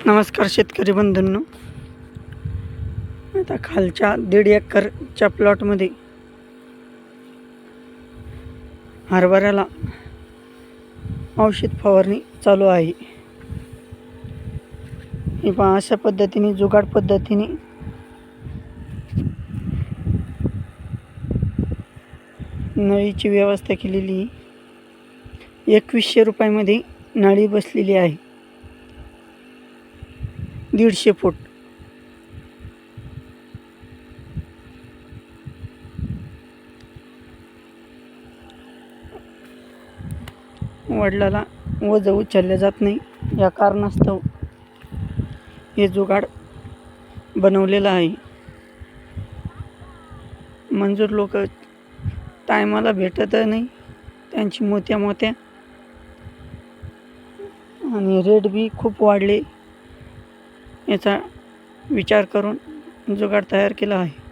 नमस्कार शेतकरी बंधूंनो, आता खालच्या 1.5 एकरच्या प्लॉटमध्ये हरभऱ्याला औषध फवारणी चालू आहे। हे पहा, अशा पद्धतीने जुगाड पद्धतीने नळीची व्यवस्था केलेली 2100 रुपयामध्ये नळी बसलेली आहे। 150 फूट वडिलाला वजन उचलले जात नाही, या कारणास्तव हे जुगाड बनवलेलं आहे। मंजूर लोक टायमाला भेटत नाही, त्यांची मोत्या आणि रेट बी खूप वाढले, याचा विचार करून जुगाड तयार केला आहे।